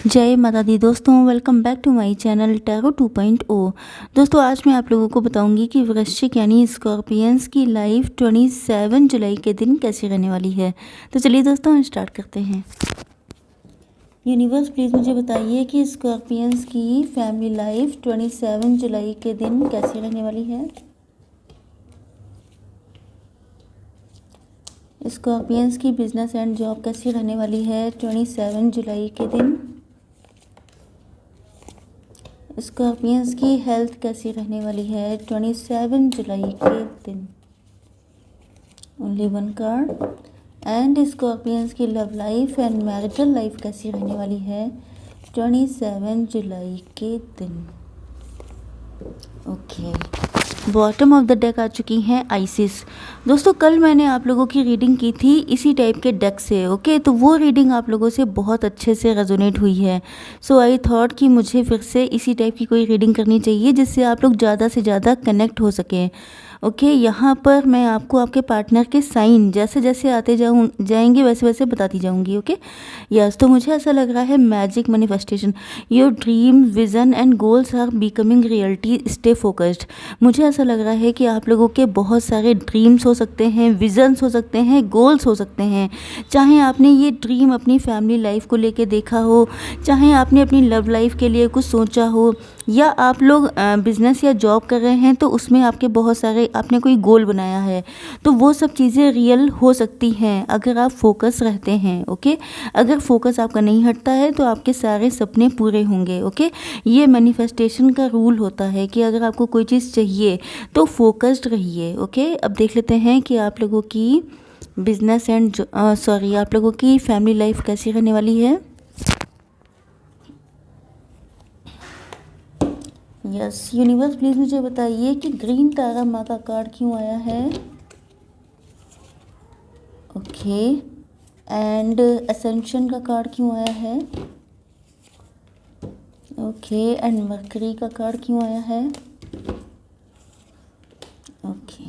जय माता दी दोस्तों, welcome back to my channel tarot 2.0। दोस्तों आज मैं आप लोगों को बताऊंगी कि वृश्चिक यानी स्कॉर्पियंस की लाइफ 27 जुलाई के दिन कैसी रहने वाली है। तो चलिए दोस्तों हम स्टार्ट करते हैं। यूनिवर्स प्लीज़ मुझे बताइए कि स्कॉर्पियंस की फैमिली लाइफ 27 जुलाई के दिन कैसी रहने वाली है। स्कॉर्पियंस की बिजनेस एंड जॉब कैसी रहने वाली है 27 जुलाई के दिन। स्कॉर्पियंस की हेल्थ कैसी रहने वाली है 27 जुलाई के दिन। Only one card. And scorpions की love life and marital life कैसी रहने वाली है 27 जुलाई के दिन। Okay, bottom of the deck आ चुकी हैं आइसिस। दोस्तों कल मैंने आप लोगों की रीडिंग की थी इसी टाइप के डेक से। ओके, तो वो रीडिंग आप लोगों से बहुत अच्छे से रेजोनेट हुई है। सो आई थॉट कि मुझे फिर से इसी टाइप की कोई रीडिंग करनी चाहिए जिससे आप लोग ज़्यादा से ज़्यादा कनेक्ट हो सकें। ओके, यहाँ पर मैं आपको आपके पार्टनर के साइन जैसे जैसे आते जाएंगे वैसे वैसे बताती जाऊंगी। ओके यस, तो मुझे ऐसा लग रहा है magic manifestation, your dream vision and goals are becoming reality, stay focused. मुझे ऐसा लग रहा है कि आप लोगों के बहुत सारे ड्रीम्स हो सकते हैं, विजन्स हो सकते हैं, गोल्स हो सकते हैं। चाहे आपने ये ड्रीम अपनी फैमिली लाइफ को लेके देखा हो, चाहे आपने अपनी लव लाइफ के लिए कुछ सोचा हो, या आप लोग बिजनेस या जॉब कर रहे हैं तो उसमें आपके बहुत सारे आपने कोई गोल बनाया है, तो वो सब चीज़ें रियल हो सकती हैं अगर आप फोकस रहते हैं। ओके, अगर फोकस आपका नहीं हटता है तो आपके सारे सपने पूरे होंगे। ओके, ये मैनिफेस्टेशन का रूल होता है कि अगर आपको कोई चीज़ चाहिए तो फोकस्ड रहिए। ओके, अब देख लेते हैं कि आप लोगों की बिजनेस एंड आप लोगों की फैमिली लाइफ कैसी रहने वाली है। यस यूनिवर्स प्लीज़ मुझे बताइए कि ग्रीन तारा माँ का कार्ड क्यों आया है। ओके, एंड असेंशन का कार्ड क्यों आया है। ओके, एंड मरकरी का कार्ड क्यों आया है। ओके,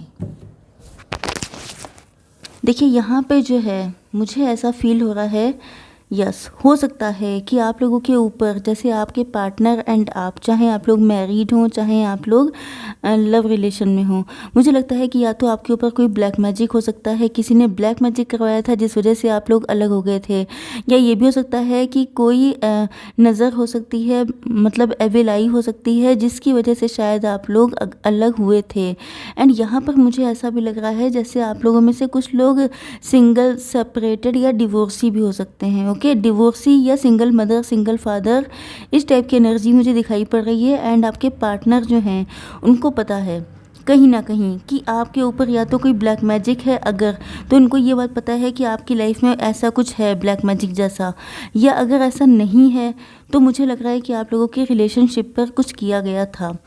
देखिए यहाँ पे जो है मुझे ऐसा फील हो रहा है, यस हो सकता है कि आप लोगों के ऊपर जैसे आपके पार्टनर एंड आप, चाहे आप लोग मैरिड हों चाहे आप लोग लव रिलेशन में हों, मुझे लगता है कि या तो आपके ऊपर कोई ब्लैक मैजिक हो सकता है, किसी ने ब्लैक मैजिक करवाया था जिस वजह से आप लोग अलग हो गए थे, या ये भी हो सकता है कि कोई नज़र हो सकती है, मतलब एविल आई हो सकती है जिसकी वजह से शायद आप लोग अलग हुए थे। एंड यहाँ पर मुझे ऐसा भी लग रहा है जैसे आप लोगों में से कुछ लोग सिंगल, सेपरेटेड या डिवोर्सी भी हो सकते हैं। ओके, डिवोर्सी या सिंगल मदर, सिंगल फादर, इस टाइप की एनर्जी मुझे दिखाई पड़ रही है। एंड आपके पार्टनर जो हैं उनको पता है कहीं ना कहीं कि आपके ऊपर या तो कोई ब्लैक मैजिक है अगर, तो उनको ये बात पता है कि आपकी लाइफ में ऐसा कुछ है ब्लैक मैजिक जैसा, या अगर ऐसा नहीं है तो मुझे लग रहा है कि आप लोगों के रिलेशनशिप पर कुछ किया गया था।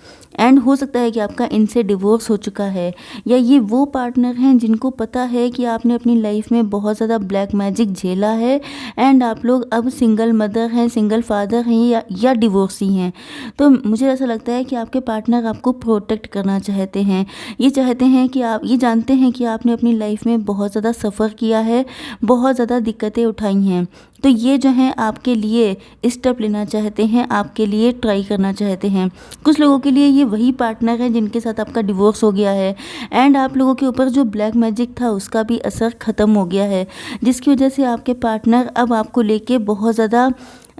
एंड हो सकता है कि आपका इनसे डिवोर्स हो चुका है, या ये वो पार्टनर हैं जिनको पता है कि आपने अपनी लाइफ में बहुत ज़्यादा ब्लैक मैजिक झेला है एंड आप लोग अब सिंगल मदर हैं, सिंगल फादर हैं, या डिवोर्सी हैं। तो मुझे ऐसा लगता है कि आपके पार्टनर आपको प्रोटेक्ट करना चाहते हैं। ये चाहते हैं कि आप, ये जानते हैं कि आपने अपनी लाइफ में बहुत ज़्यादा सफ़र किया है, बहुत ज़्यादा दिक्कतें उठाई हैं, तो ये जो हैं आपके लिए स्टेप लेना चाहते हैं, आपके लिए ट्राई करना चाहते हैं। कुछ लोगों के लिए ये वही पार्टनर है जिनके साथ आपका डिवोर्स हो गया है एंड आप लोगों के ऊपर जो ब्लैक मैजिक था उसका भी असर ख़त्म हो गया है, जिसकी वजह से आपके पार्टनर अब आपको लेके बहुत ज़्यादा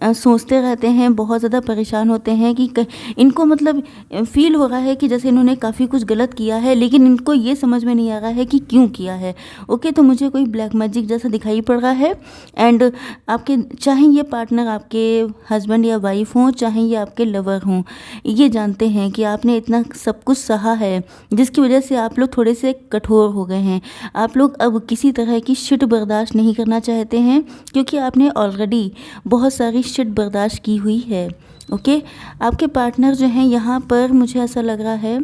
सोचते रहते हैं, बहुत ज़्यादा परेशान होते हैं कि इनको मतलब फील हो रहा है कि जैसे इन्होंने काफ़ी कुछ गलत किया है, लेकिन इनको ये समझ में नहीं आ रहा है कि क्यों किया है। ओके, तो मुझे कोई ब्लैक मैजिक जैसा दिखाई पड़ रहा है। एंड आपके, चाहे ये पार्टनर आपके हस्बैंड या वाइफ हों, चाहे ये आपके लवर हों, ये जानते हैं कि आपने इतना सब कुछ सहा है जिसकी वजह से आप लोग थोड़े से कठोर हो गए हैं। आप लोग अब किसी तरह की शिट बर्दाश्त नहीं करना चाहते हैं क्योंकि आपने ऑलरेडी बहुत सारी शिट बर्दाश्त की हुई है। ओके, आपके पार्टनर जो हैं यहाँ पर मुझे ऐसा लग रहा है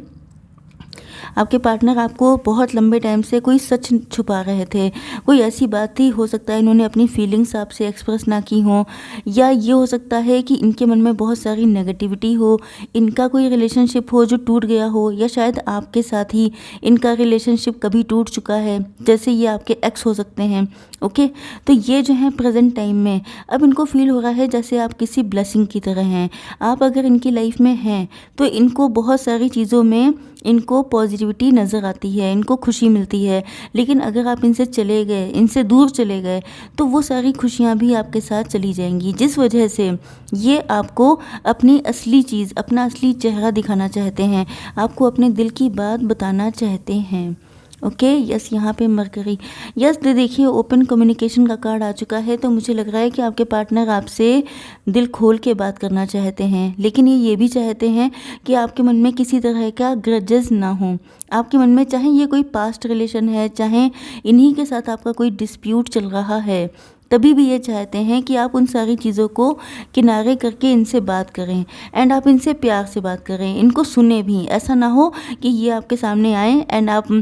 आपके पार्टनर आपको बहुत लंबे टाइम से कोई सच छुपा रहे थे, कोई ऐसी बात थी, हो सकता है इन्होंने अपनी फीलिंग्स आपसे एक्सप्रेस ना की हों, या ये हो सकता है कि इनके मन में बहुत सारी नेगेटिविटी हो, इनका कोई रिलेशनशिप हो जो टूट गया हो, या शायद आपके साथ ही इनका रिलेशनशिप कभी टूट चुका है, जैसे ये आपके एक्स हो सकते हैं। ओके, तो ये जो है प्रेजेंट टाइम में अब इनको फील हो रहा है जैसे आप किसी ब्लेसिंग की तरह हैं। आप अगर इनकी लाइफ में हैं तो इनको बहुत सारी चीज़ों में इनको पॉजिटिविटी नज़र आती है, इनको खुशी मिलती है। लेकिन अगर आप इनसे चले गए, इनसे दूर चले गए, तो वो सारी खुशियाँ भी आपके साथ चली जाएंगी, जिस वजह से ये आपको अपनी असली चीज़, अपना असली चेहरा दिखाना चाहते हैं, आपको अपने दिल की बात बताना चाहते हैं। ओके, यस, यहाँ पे मरकरी, यस, देखिए ओपन कम्युनिकेशन का कार्ड आ चुका है। तो मुझे लग रहा है कि आपके पार्टनर आपसे दिल खोल के बात करना चाहते हैं, लेकिन ये भी चाहते हैं कि आपके मन में किसी तरह का ग्रजेस ना हो। आपके मन में चाहे ये कोई पास्ट रिलेशन है, चाहे इन्हीं के साथ आपका कोई डिस्प्यूट चल रहा है, तभी भी ये चाहते हैं कि आप उन सारी चीज़ों को किनारे करके इनसे बात करें, एंड आप इनसे प्यार से बात करें, इनको सुने भी। ऐसा ना हो कि ये आपके सामने आए एंड आप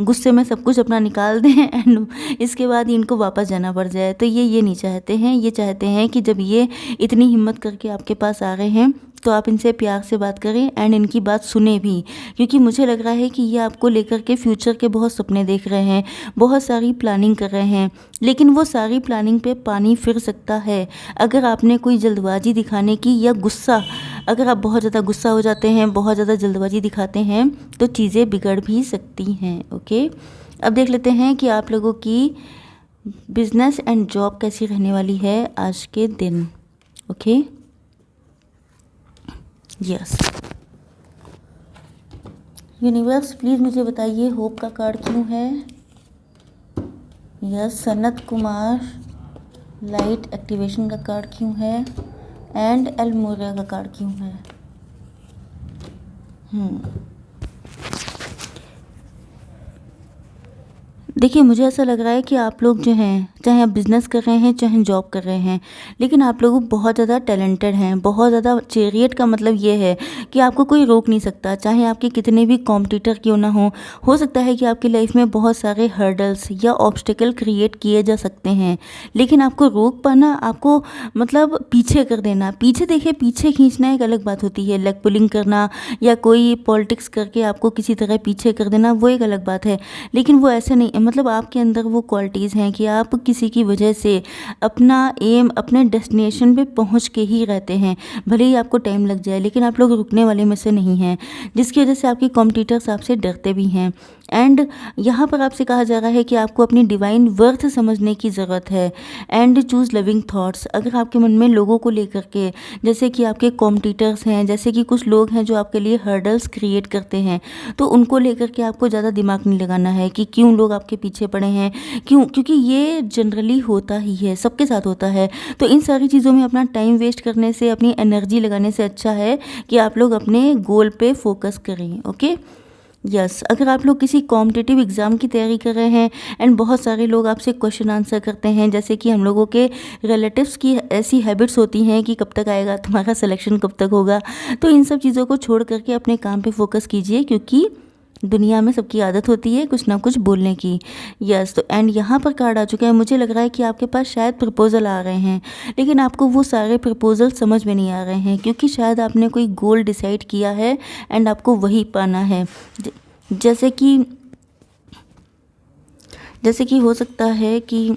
गुस्से में सब कुछ अपना निकाल दें एंड इसके बाद इनको वापस जाना पड़ जाए। तो ये नहीं चाहते हैं। ये चाहते हैं कि जब ये इतनी हिम्मत करके आपके पास आ रहे हैं तो आप इनसे प्यार से बात करें एंड इनकी बात सुने भी, क्योंकि मुझे लग रहा है कि ये आपको लेकर के फ्यूचर के बहुत सपने देख रहे हैं, बहुत सारी प्लानिंग कर रहे हैं। लेकिन वो सारी प्लानिंग पे पानी फिर सकता है अगर आपने कोई जल्दबाजी दिखाने की, या गुस्सा, अगर आप बहुत ज़्यादा गुस्सा हो जाते हैं, बहुत ज़्यादा जल्दबाजी दिखाते हैं, तो चीज़ें बिगड़ भी सकती हैं। ओके, अब देख लेते हैं कि आप लोगों की बिजनेस एंड जॉब कैसी रहने वाली है आज के दिन। ओके, यस, यूनिवर्स प्लीज़ मुझे बताइए होप का कार्ड क्यों है। Yes, Sanat Kumar light activation का कार्ड क्यों है, एंड एल्मोरिया का कार्ड क्यों है। देखिए, मुझे ऐसा लग रहा है कि आप लोग जो हैं, चाहे आप बिज़नेस कर रहे हैं, चाहे जॉब कर रहे हैं, लेकिन आप लोग बहुत ज़्यादा टैलेंटेड हैं, बहुत ज़्यादा। चैरियट का मतलब ये है कि आपको कोई रोक नहीं सकता, चाहे आपके कितने भी कॉम्पिटिटर क्यों ना हो सकता है कि आपकी लाइफ में बहुत सारे हर्डल्स या ऑब्स्टिकल क्रिएट किए जा सकते हैं, लेकिन आपको रोक पाना, आपको मतलब पीछे कर देना। पीछे देखिए, पीछे खींचना एक अलग बात होती है, लेग पुलिंग करना या कोई पॉलिटिक्स करके आपको किसी तरह पीछे कर देना, वो एक अलग बात है। लेकिन वो ऐसे नहीं, मतलब आपके अंदर वो क्वालिटीज़ हैं कि आप किसी की वजह से अपना एम, अपने डेस्टिनेशन पे पहुंच के ही रहते हैं, भले ही आपको टाइम लग जाए, लेकिन आप लोग रुकने वाले में से नहीं हैं, जिसकी वजह से आपके कॉम्पिटिटर्स आपसे डरते भी हैं। एंड यहाँ पर आपसे कहा जा रहा है कि आपको अपनी डिवाइन वर्थ समझने की ज़रूरत है, एंड चूज़ लविंग थॉट्स। अगर आपके मन में लोगों को लेकर के, जैसे कि आपके कॉम्पिटिटर्स हैं, जैसे कि कुछ लोग हैं जो आपके लिए हर्डल्स क्रिएट करते हैं, तो उनको लेकर के आपको ज़्यादा दिमाग नहीं लगाना है कि क्यों लोग आपके पीछे पड़े हैं, क्यों, क्योंकि ये जनरली होता ही है, सबके साथ होता है। तो इन सारी चीज़ों में अपना टाइम वेस्ट करने से, अपनी एनर्जी लगाने से अच्छा है कि आप लोग अपने गोल पे फोकस करें। ओके, यस, अगर आप लोग किसी कॉम्पिटिटिव एग्ज़ाम की तैयारी कर रहे हैं एंड बहुत सारे लोग आपसे क्वेश्चन आंसर करते हैं, जैसे कि हम लोगों के रिलेटिव्स की ऐसी हैबिट्स होती हैं कि कब तक आएगा तुम्हारा सिलेक्शन, कब तक होगा, तो इन सब चीज़ों को छोड़ करके अपने काम पे फोकस कीजिए, क्योंकि दुनिया में सबकी आदत होती है कुछ ना कुछ बोलने की। यस, तो एंड यहाँ पर कार्ड आ चुका है। मुझे लग रहा है कि आपके पास शायद प्रपोज़ल आ रहे हैं, लेकिन आपको वो सारे प्रपोज़ल समझ में नहीं आ रहे हैं, क्योंकि शायद आपने कोई गोल डिसाइड किया है एंड आपको वही पाना है। जैसे कि हो सकता है कि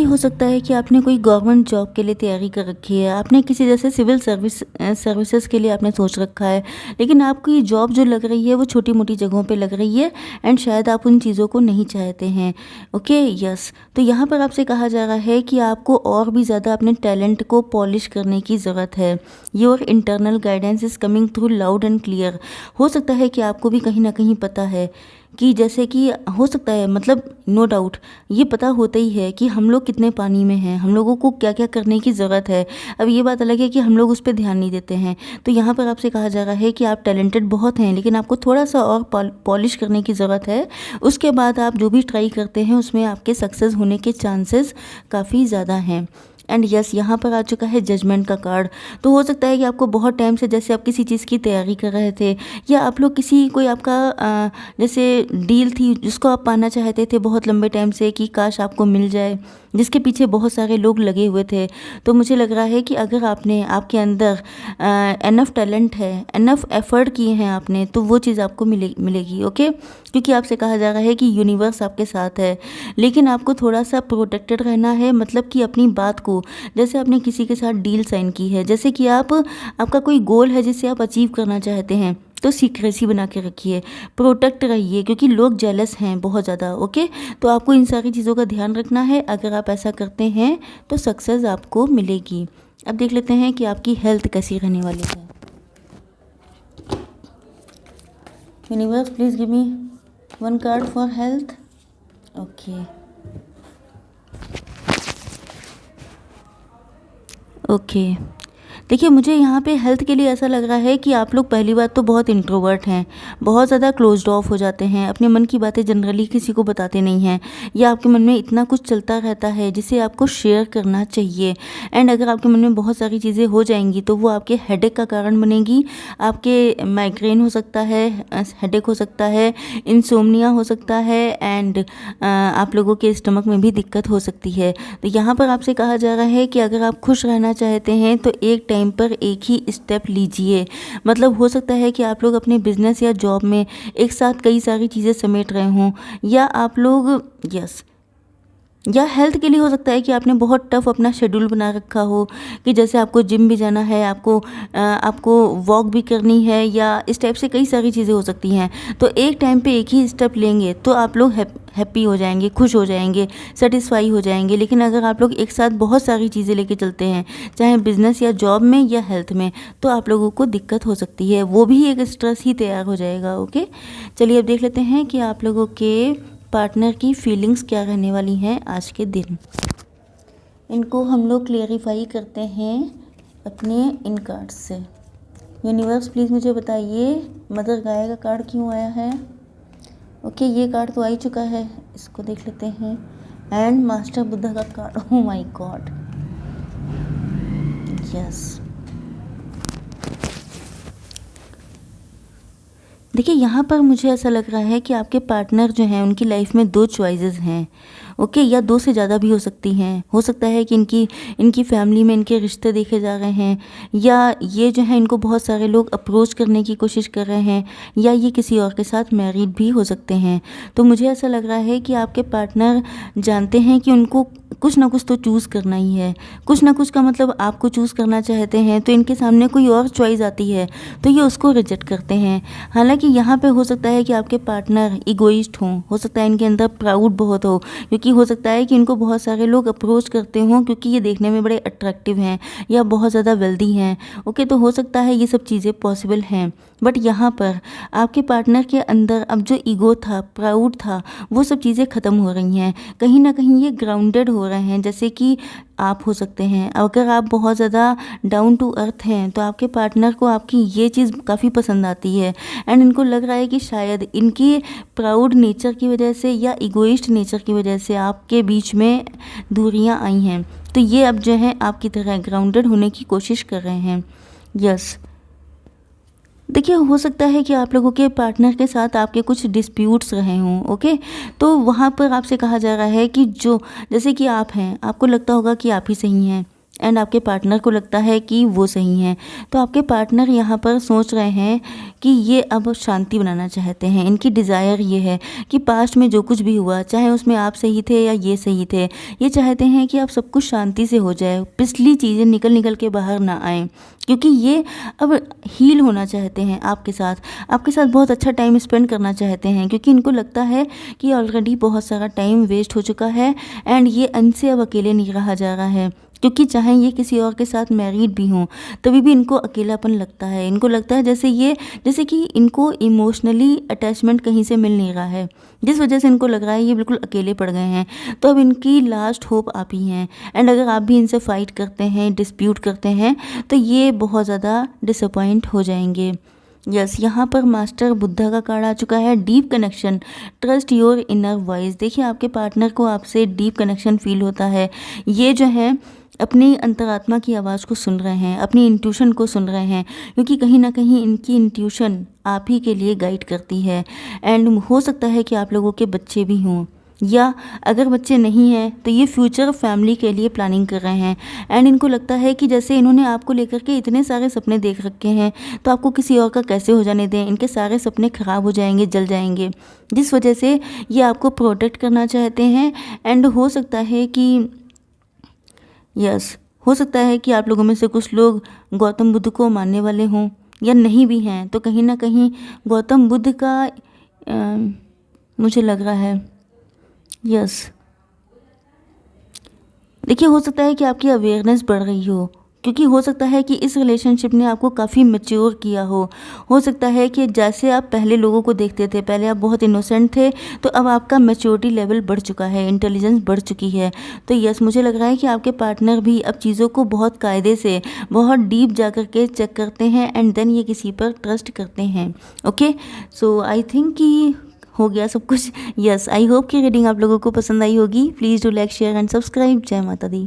हो सकता है कि आपने कोई गवर्नमेंट जॉब के लिए तैयारी कर रखी है, आपने किसी जैसे सिविल सर्विसेज के लिए आपने सोच रखा है, लेकिन आपको ये जॉब जो लग रही है वो छोटी मोटी जगहों पे लग रही है, एंड शायद आप उन चीज़ों को नहीं चाहते हैं। ओके, यस, तो यहाँ पर आपसे कहा जा रहा है कि आपको और भी ज़्यादा अपने टैलेंट को पॉलिश करने की ज़रूरत है। Your internal guidance is coming through loud and clear. हो सकता है कि आपको भी कहीं ना कहीं पता है कि, जैसे कि हो सकता है, मतलब नो डाउट ये पता होता ही है कि हम लोग कितने पानी में हैं, हम लोगों को क्या क्या करने की ज़रूरत है। अब ये बात अलग है कि हम लोग उस पर ध्यान नहीं देते हैं। तो यहाँ पर आपसे कहा जा रहा है कि आप टैलेंटेड बहुत हैं, लेकिन आपको थोड़ा सा और पॉलिश करने की ज़रूरत है। उसके बाद आप जो भी ट्राई करते हैं उसमें आपके सक्सेस होने के चांसेस काफ़ी ज़्यादा हैं। एंड यस यहाँ पर आ चुका है जजमेंट का कार्ड। तो हो सकता है कि आपको बहुत टाइम से जैसे आप किसी चीज़ की तैयारी कर रहे थे, या आप लोग कोई आपका जैसे डील थी जिसको आप पाना चाहते थे बहुत लंबे टाइम से कि काश आपको मिल जाए, जिसके पीछे बहुत सारे लोग लगे हुए थे। तो मुझे लग रहा है कि अगर आपके अंदर एनफ टैलेंट है, एनफ एफर्ट किए हैं आपने, तो वो चीज़ आपको मिलेगी। ओके, क्योंकि आपसे कहा जा रहा है कि यूनिवर्स आपके साथ है, लेकिन आपको थोड़ा सा प्रोटेक्टेड रहना है। मतलब कि अपनी बात को, जैसे आपने किसी के साथ डील साइन की है, जैसे कि आपका कोई गोल है जिसे आप अचीव करना चाहते हैं, तो सीक्रेसी बना के रखिए, प्रोटेक्ट रहिए, क्योंकि लोग जेलस हैं बहुत ज़्यादा। ओके, तो आपको इन सारी चीज़ों का ध्यान रखना है। अगर आप ऐसा करते हैं तो सक्सेस आपको मिलेगी। अब देख लेते हैं कि आपकी हेल्थ कैसी रहने वाली है। Universe please give me one card for health. Okay okay, देखिए मुझे यहाँ पे हेल्थ के लिए ऐसा लग रहा है कि आप लोग पहली बात तो बहुत इंट्रोवर्ट हैं, बहुत ज़्यादा क्लोज्ड ऑफ हो जाते हैं, अपने मन की बातें जनरली किसी को बताते नहीं हैं, या आपके मन में इतना कुछ चलता रहता है जिसे आपको शेयर करना चाहिए। एंड अगर आपके मन में बहुत सारी चीज़ें हो जाएंगी तो वो आपके हेडेक का कारण बनेगी। आपके माइग्रेन हो सकता है, हेडेक हो सकता है, इंसोम्निया हो सकता है, एंड आप लोगों के स्टमक में भी दिक्कत हो सकती है। तो यहाँ पर आपसे कहा जा रहा है कि अगर आप खुश रहना चाहते हैं तो एक टाइम पर एक ही स्टेप लीजिए। मतलब हो सकता है कि आप लोग अपने बिजनेस या जॉब में एक साथ कई सारी चीज़ें समेट रहे हों, या आप लोग या हेल्थ के लिए हो सकता है कि आपने बहुत टफ अपना शेड्यूल बना रखा हो, कि जैसे आपको जिम भी जाना है, आपको वॉक भी करनी है, या इस टाइप से कई सारी चीज़ें हो सकती हैं। तो एक टाइम पे एक ही स्टेप लेंगे तो आप लोग हैप्पी हो जाएंगे, खुश हो जाएंगे, सेटिस्फाई हो जाएंगे। लेकिन अगर आप लोग एक साथ बहुत सारी चीज़ें लेके चलते हैं, चाहे बिजनेस या जॉब में या हेल्थ में, तो आप लोगों को दिक्कत हो सकती है, वो भी एक स्ट्रेस ही तैयार हो जाएगा। ओके, चलिए अब देख लेते हैं कि आप लोगों के पार्टनर की फीलिंग्स क्या रहने वाली हैं आज के दिन। इनको हम लोग क्लियरिफाई करते हैं अपने इन कार्ड्स से। यूनिवर्स प्लीज़ मुझे बताइए मदर गाय का कार्ड क्यों आया है। ओके, ये कार्ड तो आ ही चुका है, इसको देख लेते हैं। एंड मास्टर बुद्धा का card, oh my God, yes. देखिए यहाँ पर मुझे ऐसा लग रहा है कि आपके पार्टनर जो हैं उनकी लाइफ में दो चॉइसेस हैं। ओके, या दो से ज़्यादा भी हो सकती हैं। हो सकता है कि इनकी फैमिली में इनके रिश्ते देखे जा रहे हैं, या ये जो है इनको बहुत सारे लोग अप्रोच करने की कोशिश कर रहे हैं, या ये किसी और के साथ मैरिड भी हो सकते हैं। तो मुझे ऐसा लग रहा है कि आपके पार्टनर जानते हैं कि उनको कुछ ना कुछ तो चूज़ करना ही है। कुछ ना कुछ का मतलब आपको चूज़ करना चाहते हैं, तो इनके सामने कोई और चॉइस आती है तो ये उसको रिजेक्ट करते हैं। हालांकि यहाँ पे हो सकता है कि आपके पार्टनर इगोइस्ट हों, हो सकता है इनके अंदर प्राउड बहुत हो, क्योंकि हो सकता है कि इनको बहुत सारे लोग अप्रोच करते हों क्योंकि ये देखने में बड़े अट्रैक्टिव हैं या बहुत ज़्यादा वेल्दी हैं। ओके, तो हो सकता है ये सब चीज़ें पॉसिबल हैं। बट यहाँ पर आपके पार्टनर के अंदर अब जो ईगो था, प्राउड था, वो सब चीज़ें ख़त्म हो रही हैं। कहीं ना कहीं ये ग्राउंडेड हो रहे हैं, जैसे कि आप हो सकते हैं। अगर आप बहुत ज़्यादा डाउन टू अर्थ हैं तो आपके पार्टनर को आपकी ये चीज़ काफ़ी पसंद आती है, एंड इनको लग रहा है कि शायद इनकी प्राउड नेचर की वजह से या इगोइस्ट नेचर की वजह से आपके बीच में दूरियां आई हैं। तो ये अब जो है आपकी तरह ग्राउंडेड होने की कोशिश कर रहे हैं। यस, देखिए हो सकता है कि आप लोगों के पार्टनर के साथ आपके कुछ डिस्प्यूट्स रहे हों। ओके, तो वहाँ पर आपसे कहा जा रहा है कि जो जैसे कि आप हैं, आपको लगता होगा कि आप ही सही हैं, एंड आपके पार्टनर को लगता है कि वो सही हैं। तो आपके पार्टनर यहाँ पर सोच रहे हैं कि ये अब शांति बनाना चाहते हैं। इनकी डिज़ायर ये है कि पास्ट में जो कुछ भी हुआ, चाहे उसमें आप सही थे या ये सही थे, ये चाहते हैं कि आप सब कुछ शांति से हो जाए, पिछली चीज़ें निकल के बाहर ना आएँ, क्योंकि ये अब हील होना चाहते हैं आपके साथ बहुत अच्छा टाइम स्पेंड करना चाहते हैं, क्योंकि इनको लगता है कि ऑलरेडी बहुत सारा टाइम वेस्ट हो चुका है, एंड ये इनसे अब अकेले नहीं रहा जा रहा है। क्योंकि चाहे ये किसी और के साथ मैरिड भी हों, तभी भी इनको अकेलापन लगता है। इनको लगता है जैसे कि इनको इमोशनली अटैचमेंट कहीं से मिल नहीं रहा है, जिस वजह से इनको लग रहा है ये बिल्कुल अकेले पड़ गए हैं। तो अब इनकी लास्ट होप आप ही हैं, एंड अगर आप भी इनसे फाइट करते हैं, डिस्प्यूट करते हैं, तो ये बहुत ज़्यादा डिसअपॉइंट हो जाएंगे। यस, यहाँ पर मास्टर बुद्धा का कार्ड आ चुका है। Deep connection, trust your inner voice. देखिए आपके पार्टनर को आपसे डीप कनेक्शन फील होता है। ये जो है अपनी अंतरात्मा की आवाज़ को सुन रहे हैं, अपनी इंट्यूशन को सुन रहे हैं, क्योंकि कहीं ना कहीं इनकी इंट्यूशन आप ही के लिए गाइड करती है। एंड हो सकता है कि आप लोगों के बच्चे भी हों, या अगर बच्चे नहीं हैं तो ये फ्यूचर फैमिली के लिए प्लानिंग कर रहे हैं। एंड इनको लगता है कि जैसे इन्होंने आपको लेकर के इतने सारे सपने देख रखे हैं, तो आपको किसी और का कैसे हो जाने दें, इनके सारे सपने ख़राब हो जाएंगे, जल जाएंगे, जिस वजह से ये आपको प्रोटेक्ट करना चाहते हैं। एंड हो सकता है कि हो सकता है कि आप लोगों में से कुछ लोग गौतम बुद्ध को मानने वाले हों, या नहीं भी हैं तो कहीं ना कहीं गौतम बुद्ध का मुझे लग रहा है देखिए, हो सकता है कि आपकी अवेयरनेस बढ़ रही हो, क्योंकि हो सकता है कि इस रिलेशनशिप ने आपको काफ़ी मैच्योर किया हो सकता है कि जैसे आप पहले लोगों को देखते थे, पहले आप बहुत इनोसेंट थे, तो अब आपका मैच्योरिटी लेवल बढ़ चुका है, इंटेलिजेंस बढ़ चुकी है। तो मुझे लग रहा है कि आपके पार्टनर भी अब चीज़ों को बहुत कायदे से, बहुत डीप जा कर के चेक करते हैं, एंड देन ये किसी पर ट्रस्ट करते हैं। ओके, सो आई थिंक कि हो गया सब कुछ। आई होप कि रीडिंग आप लोगों को पसंद आई होगी। Please do like, share and subscribe. जय माता दी।